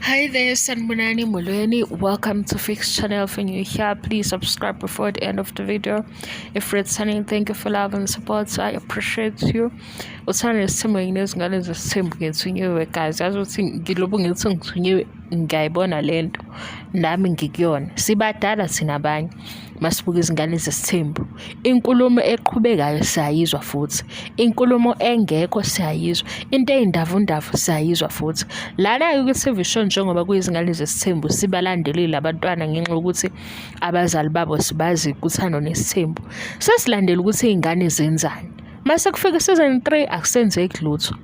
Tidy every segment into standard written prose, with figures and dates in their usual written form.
Hi there, Sanbonani Mulweni. Welcome to Fix Channel. If you're new here, please subscribe before the end of the video. If you're returning, thank you for love and support. I appreciate you. Uthanda isithembu ngizingane zesithembu ngithunyiwe guys. Yazi ukuthi ngilobu ngithi ngithunyiwe ngiyayibona lento nami ngikuyona. Sibadala thina abanye. Masibuka izingane zesithembu. Inkulumo eqhubekayo siyayizwa futhi. Inkulumo engekho siyayizwa. Into eyindavundavu siyayizwa futhi. Lana ku-TV show njengoba kuyizingane zesithembu sibalandelile abantwana ngenxa yokuthi abazali babo sibazi kuthando nesithembu. Sesilandela ukuthi izingane zenzani. Mase kufika season 3 akusenzeki lutho.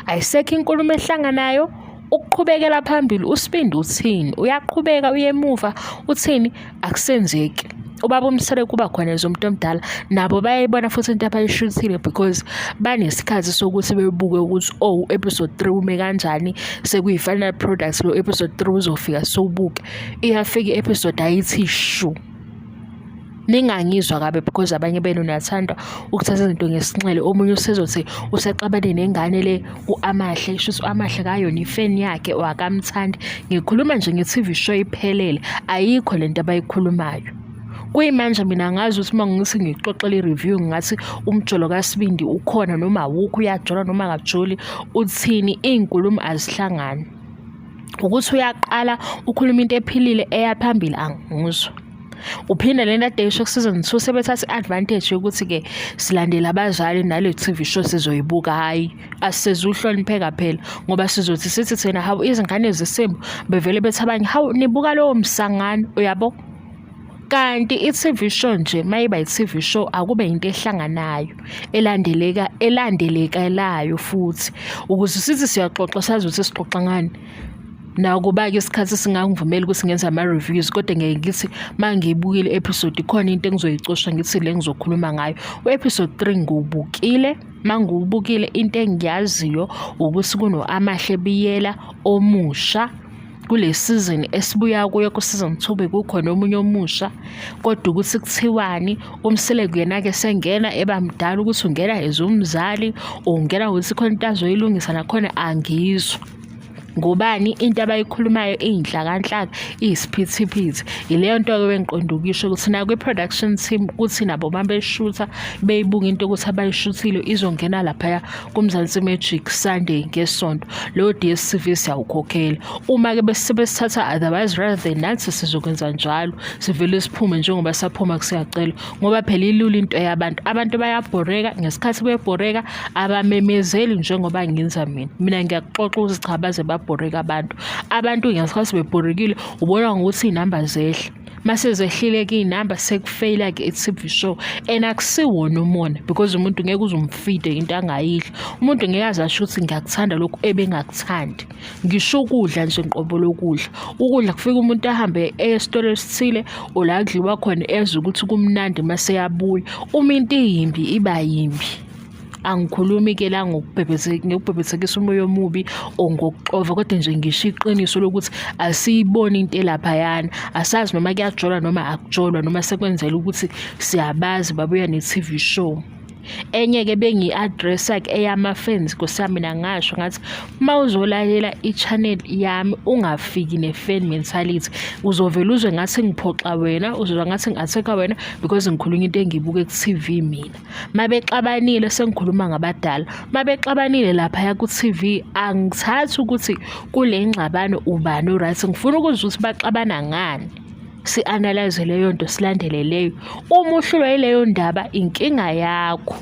Ayisekho inkulumo ehlanganayo. Ukuqhubekela phambili usibindi uthini uyaqhubeka uyemuva uthini akusenzeki. Ubaba umsele kuba khona ezomuntu omdala nabo bayayibona futhi into abayishuthile because banesikhathi sokuthi bebuke ukuthi episode 3 ume kanjani sekuyi-final product lo episode 3 uzofika sowubuke iyafika episode ayithi shu. Ningangizwa kabe because abanye benu niyathanda ukuthatha izinto ngesinxele. Omunye usezothi usexabane nengane le uAmahle shuthi uAmahle kayona ifan yakhe wakamthandi. Ngikhuluma nje nge-TV show iphelele ayikho lento abayikhulumayo. Kuyimanje mina ngazi ukuthi mangithi ngixoxela i-review ngathi umjolo kaSibindi ukhona noma awukho uyajola noma akajoli uthini inkulumo azihlangani. Ukuthi uyaqala ukhuluma into ephilile eyaphambili angizwa. Uphinde lento ade isho season 2 sebethatha advantage yokuthi ke silandela abazali nale TV show sizoyibuka hayi asisezuhlonipheka phela ngoba sizothi sithi thina hawu izingane zesembu bevele bethi abanye hawu nibuka lowo msangano uyabo. Kanti i-TV show nje mayiba i-TV show akube into ehlanganayo elandelekelayo futhi ukuze sithi siyaxoxa sazi ukuthi sixoxa ngani. Nakuba-ke isikhathi singangivumeli ukuthi ngenze ama-reviews kodwa ngeke ngithi mangiyibukile episode ikhona into engizoyicosha ngithi le ngizokhuluma ngayo. U-episode 3 ngiwubukile mangiwubukile into engiyaziyo ukuthi kuno-Amahle Biyela omusha kule season esibuya kuyo ku-season 2 bekukhona omunye omusha kodwa ukuthi kuthiwani umsele kuyena-ke sengena ebamdala ukuthi ungena ezumzali ungena ukuthi khona into azoyilungisa nakhona angizwa. Ngobani into abayikhulumayo iyinhlakanhlaka iyisiphithiphithi ileyo nto-ke bengiqonda ukisho ukuthi na kwi-production team kuthi nabo mabeshutha beyibuka into ukuthi abayishuthile izongena laphaya kuMzansi Magic Sunday ngesonto lo DStv siyawukhokhela. Uma-ke besithatha otherwise rather than nathi sizokwenza njalo sivele siphume njengoba saphuma kusiyacela ngoba phela ilula into abantu bayabhoreka ngesikhathi bebhoreka abamemezeli njengoba ngenza mina ngiyakuxoxa ukuthi cha baze babhoreka abantu ngesikhathi bebhorekile ubona ngokuthi inamba zehle mase zehlile ke inamba sekufeyila ke i-TV show akusiwona umona because umuntu ngeke uzumfide into angayidla. Umuntu ngeke azasho ukuthi ngiyakuthanda lokhu ebengakuthandi. Ngisho ukudla nje nqobo lokudla ukudla kufika umuntu ahambe esitolo esithile ola kudliwa khona ezwe ukuthi kumnandi mase yabuya uma into iyimbi iba yimbi. Angikhulumi ke la ngokubhebhethekisa umoya omubi ngokuxova kodwa nje ngisho iqiniso lokuthi asiyiboni into elaphayana asazi noma kuyajola noma akujolwa noma sekwenzela ukuthi siyabazi babuya ne-TV show. Enye-ke bengi-addressa-ke eyama-fans nkosiyami mina ngasho ngathi mawuzolalela i-channel yami ungafiki ne-fan mentality uzovela uzwe ngathi ngiphoxa wena uzozwa ngathi ngi-attack-a wena because ngikhuluma into engiyibuke ku-TV mina. Mabexabanile sengikhuluma ngabadala mabexabanile laphaya ku-TV angithathi ukuthi kule ngxabano ubani o-right ngifuna ukuzwa ukuthi baxabana ngani. Si-analyze leyo nto silandele leyo uma uhlulwa yileyo ndaba inkinga yakho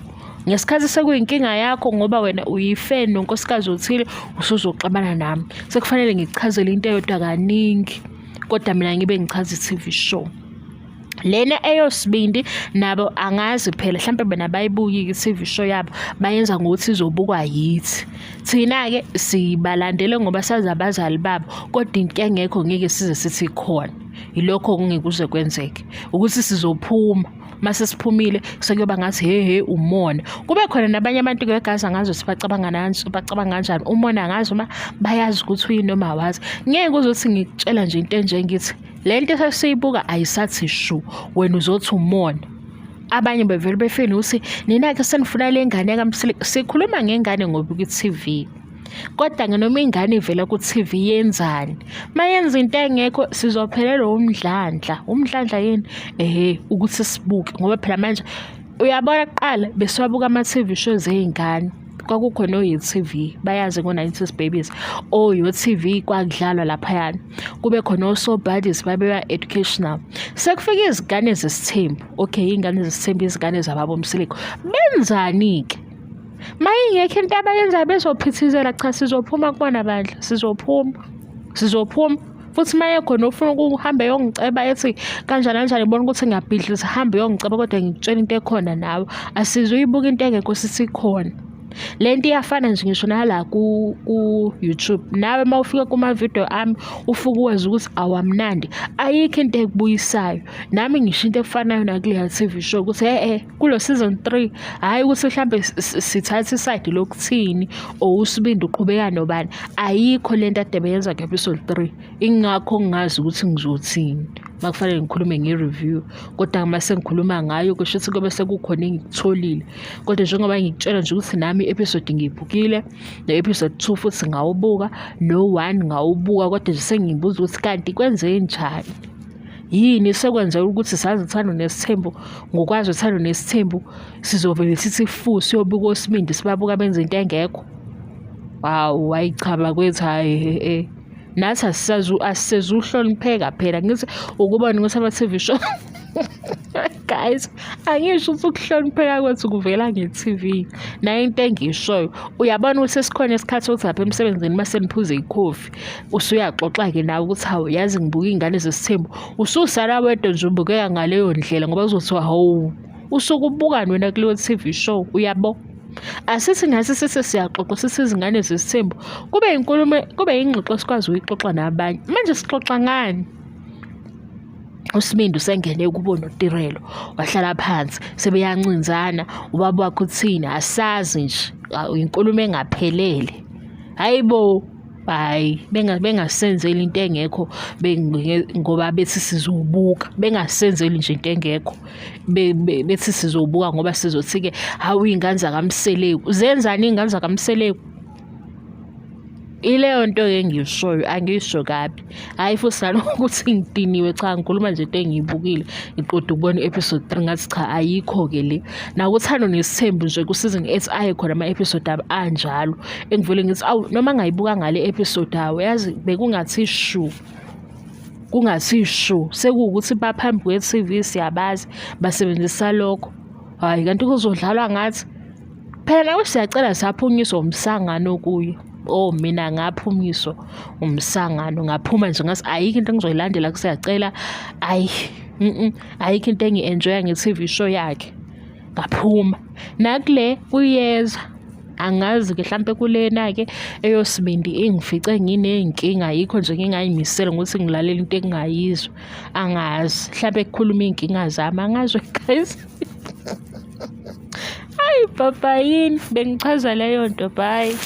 ngesikhathi sekuyinkinga yakho ngoba wena uyifan nonkosikazi othile usuzoxabana nami sekufanele ngichazele into eyodwa kaningi kodwa mina ngibe ngichaza i-TV show. Lena eyosibindi nabo angazi phela mhlambe bena bayibukile i-TV show yabo bayenza ngokuthi izobukwa yithi. Thina-ke sibalandele ngoba sazi abazali babo kodwa into engekho ngeke size sithi khona. Ilokho kungeke kuze kwenzeke ukuthi sizophuma mase siphumile sekuyoba ngathi he umona. Kube khona nabanye abantu ke begazi angazi ukuthi bacabanga kanjani umona angazi uma bayazi ukuthi uyini noma awazi. Ngeke uzothi ngikutshela nje into enje ngithi lento sesiyibuka ayisathi shu wena uzothi umona. Abanye bevele befeni ukuthi nina ke senifuna le ngane kaMsile sikhuluma ngengane ngoba ku-TV Kodwa-ke noma ingane ivela ku-TV yenzani, uma yenza into engekho sizophelelwa umdlandla yini? Ukuthi sibuke ngoba phela manje uyabona kuqala besiwabuka ama-TV shows ey'ngane kwakukhona o-YTV bayazi ngo-90s babies, o-YTV kwakudlalwa laphayana, kube khona o-Sobuddies babeya-educational. Sekufika izingane zesithembu, iy'ngane zesithembu, izingane zababomsiliko benzani-ke? Ma ingekho into abayenzayo bezophithizela, cha sizophuma kubona bandla, sizophuma futhi uma ekhona ofuna ukuhamba yongiceba ethi kanjani ngibona ukuthi ngiyabhidliza, hambe yongiceba kodwa ngikutshela into ekhona nawe, asizuyibuka into engekho sithi ikhona. Le nto iyafana nje ngisho nala ku-YouTube, nawe uma ufika kuma-video ami ufuke wazi ukuthi awamnandi, ayikho into ekubuyisayo. Nami ngisho into efanayo nakuleya TV show ukuthi kulo season 3 hhayi ukuthi mhlambe sithathe isayidi lokuthini or uSibindi uqhubeka nobani, ayikho le nto ade beyenza ku-episode 3. Ingakho ngingazi ukuthi ngizothini uma kufanele ngikhulume nge-review, kodwa uma sengikhuluma ngayo kusho ukuthi kube sekukhona engikutholile. Kodwa njengoba ngikutshela nje ukuthi nami i-episode ngiyibhukile, no-episode 2 futhi ngawubuka, no-1 ngawubuka, kodwa nje sengibuza ukuthi kanti kwenzenjani? Yini sekwenzeka ukuthi sazi uthando nesithembu, ngokwazi uthando nesithembu sizovele sithi fu siyobuka oSibindi sibabuka benza into engekho? Hawu, hayi cha bakwethu, hhayi nathi asisezuhlonipheka phela. Ngithi ukubona ukuthi ama-TV show guys, angisho ukuthi ukuhlonipheka kwethu kuvela nge-TV. Nayo into engiyishoyo, uyabona ukuthi sesikhona isikhathi sokuthi lapha emsebenzini uma seniphuza ikhofi usuyaxoxa-ke nawe ukuthi hawu yazi ngibuka iy'ngane zesithembu, ususala wedwa nje ubukeka ngaleyo ndlela ngoba kuzothiwa hawu usuke ubukani wena kuleyo TV show, uyabo? Asithi ngase sithi siyaxoxa sithi izingane zesithembu kube yingxoxo sikwazi ukuyixoxa nabanye. Manje sixoxa ngani? uSibindi usengene kubo noTirelo, wahlala phansi sebeyancinzana, ubaba wakhe uthini asazi nje, inkulumo engaphelele. Hayibo, hayi bengasenzeli into engekho ngoba bethi sizobuka, bengasenzeli nje into engekho bethi sizobuka ngoba sizothi-ke hawu iy'ngane zakamseleku zenzani iy'ngane zakamseleku. Ileyo nto-ke engiyishoyo, angiyisho kabi. Hhayi futhi nanokuthi ngidiniwe, cha ngikhuluma nje into engiyibukile ngiqoda ukubona i-episode 3 ngathi cha ayikho-ke le. Nakuthando nesithembu nje ku-season 8 ayekhona ama-episode anjalo engivele ngithi awu noma ngayibuka ngale episode hawu yazi bekungathi shu sekuwukuthi baphambi kwe-TV siyabazi basebenzisa lokho. Hhayi kanti kuzodlalwa ngathi phela nawe siyacela saphunyiswa umsangano kuyo. Mina ngaphunyiswa umsangano, ngaphuma nje ngathi ayikho into engizoyilandela kusiyacela, ayikho into engi-enjoya nge-TV show yakhe, ngaphuma. Nakule kuyeza angazi-ke hlampe kulena-ke eyoSibindi ingifice nginey'nkinga, ayikho nje ngingayimisele ngokuthi ngilalela into engingayizwa, angazi hlampe kukhuluma iy'nkinga zami, angazi guys. Hayi baba yini bengichaza leyo nto, bye.